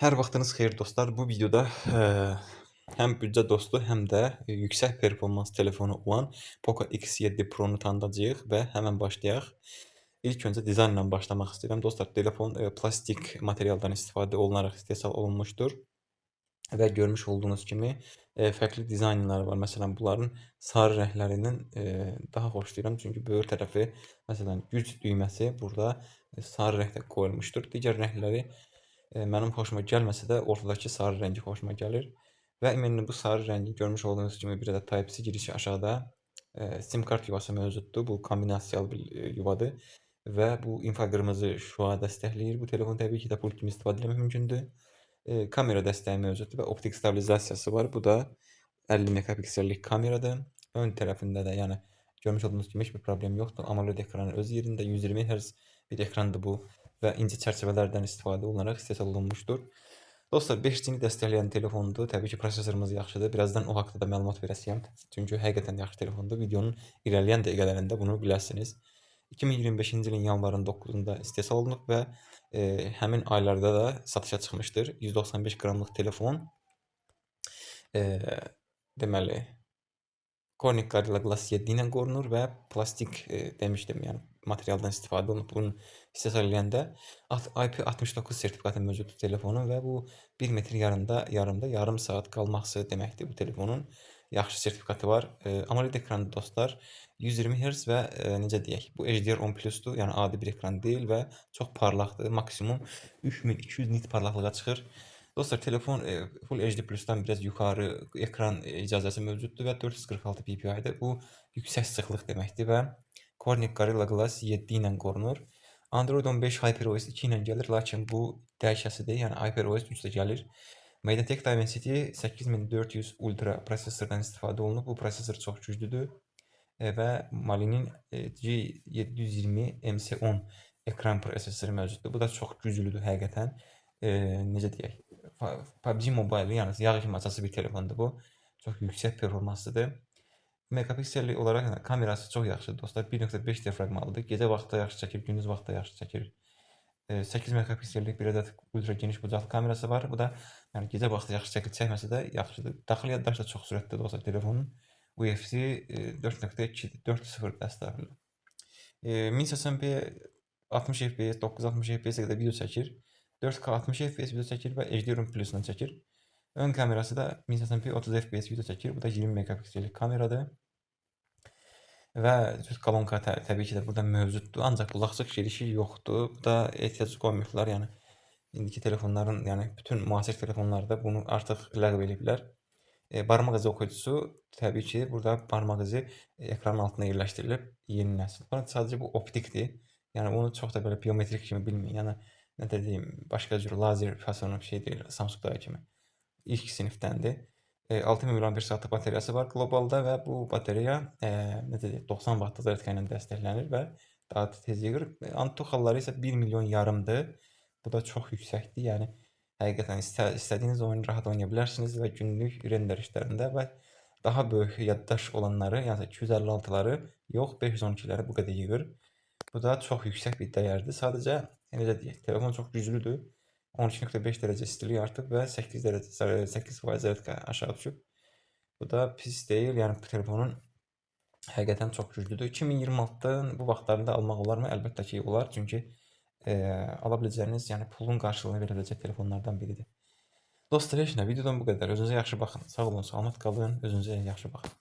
Hər vaxtınız xeyir dostlar. Bu videoda həm büdcə dostu, həm də yüksək performans telefonu olan Poco X7 Pro-nu tanıdacağıq və həmən başlayaq. İlk öncə dizaynla başlamaq istəyirəm. Dostlar, telefon plastik materialdan istifadə olunaraq istehsal olunmuşdur və görmüş olduğunuz kimi fərqli dizaynları var. Məsələn, bunların sarı rənglərindən daha xoşlayıram. Çünki böyür tərəfi, məsələn, güc düyməsi burada sarı rəngdə qoyulmuşdur. Digər rəngləri mənim xoşuma gəlməsə də ortadakı sarı rəngi xoşuma gəlir. Və ümumi bu sarı rəngi görmüş olduğunuz kimi bir də Type-C girişi aşağıda SIM kart yuvası mövcuddur. Bu kombinasiyalı bir yuvadır və bu infraqırmızı şüa dəstəkləyir. Bu telefon təbii ki də pult kimi istifadə etmək mümkündür. Kamera dəstəyi mövcuddur və optik stabilizasiyası var. Bu da 50 megapiksellik kameradır. Ön tərəfində də yəni görmüş olduğunuz kimi heç bir problem yoxdur. AMOLED ekranı öz yerində 120 Hz bir ekrandır bu və incə çərçivələrdən istifadə olunaraq istehsal olunmuşdur. Dostlar, 5G-ni dəstəkləyən telefondur. Təbii ki, prosesorumuz yaxşıdır. Birazdan o haqqda da məlumat verəcəyəm. Çünki həqiqətən yaxşı telefondur. Videonun irəliləyən dəqiqələrində bunu biləsiniz. 2025-ci ilin yanvarın 9-da istehsal olunub və həmin aylarda da satışa çıxmışdır. 195 qramlıq telefon. Deməli, Corning Gorilla Glass 7 ilə qorunur və plastik demişdim, yəni materialdan istifadə olunub. Bunun istehsal edəndə IP69 sertifikatı mövcuddur telefonun və bu 1 metr yarım saat qalması deməkdir bu telefonun. Yaxşı sertifikatı var. AMOLED ekranı dostlar 120 Hz və necə deyək, bu HDR10+-dur, yəni adi bir ekran deyil və çox parlaqdır. Maksimum 3200 nit parlaqlığa çıxır. Dostlar, telefon Full HD+-dan biraz yuxarı ekran icazəsi mövcuddur və 446 ppi-dir. Bu yüksək sıxlıq deməkdir və Corning Gorilla Glass 7 ilə qorunur. Android 15 HyperOS 2 ilə gəlir, lakin bu dəyişəsidir, yəni HyperOS 3 də gəlir. MediaTek Dimensity 8400 Ultra prosesordan istifadə olunub. Bu prosesor çox güclüdür və Mali'nin G720 MC10 ekran prosesoru mövcuddur. Bu da çox güclüdür həqiqətən. Necə deyək, PUBG Mobile, yəni yağ kimi açası bir telefondur bu. Çox yüksək performanslıdır. Megapiksellik olaraq kamerası çox yaxşıdır dostlar. 1.5 diafragmalıdır. Gecə vaxtda yaxşı çəkir, gündüz vaxtda yaxşı çəkir. 8 megapiksellik bir ədəd ultra geniş bucaqlı kamerası var. Bu da yəni gecə vaxtı yaxşı çəkir, çəkməsə də yaxşıdır. Daxili yaddaş da çox sürətlidir dostlar telefonun. UFC 4.2 4.0 dəstəkləyir. 1080p 60 fps, 960 fps-ə qədər video çəkir. 4K 60 FPS video çəkir və HDR10+-la çəkir. Ön kamerası da 1080p 30 FPS video çəkir. Bu da 20 megapiksellik kameradır. Və kolonka təbii ki də burada mövcuddur. Ancaq qulaqçıq girişi yoxdur. Bu da ehtiyac qoymuyublar. Yəni indiki telefonların, yəni bütün müasir telefonlarda bunu artıq ləğv ediblər. Barmaq izi oxuyucusu təbii ki burada barmaq izi ekranın altına yerləşdirilib yeni nəsil. Sadəcə bu optikdir. Yəni onu çox da belə biometrik kimi bilməyin. Yəni nə də deyim, başqa cür lazer fasonu şey deyil, Samsung'dakı kimi. İlk sinifdəndir. 6000 mAh bateriyası var qlobalda və bu batareya necə deyək, 90 Watt zaryadka ilə dəstəklənir və daha tez yığır. Antutu xalları isə 1,5 miliondur. Bu da çox yüksəkdir. Yəni həqiqətən istədiyiniz oyunu rahat oynaya bilərsiniz və günlük render işlərində və daha böyük yaddaş olanları, yəni 256-ları yox, 512-ləri bu qədər yığır. Bu da çox yüksək bir dəyərdir. Sadəcə necə deyək, telefon çox güclüdür. 12.5 dərəcə istilik artıb və 8% zaryadka aşağı düşüb. Bu da pis deyil. Yəni telefonun həqiqətən çox güclüdür. 2026-da bu vaxtlarında almaq olarmı? Əlbəttə ki, olar. Çünki ala biləcəyiniz, yəni pulun qarşılığını verə biləcək telefonlardan biridir. Dostlar, heç nə, videodan bu qədər. Özünüzə yaxşı baxın. Sağ olun, salamat qalın. Özünüzə yaxşı baxın.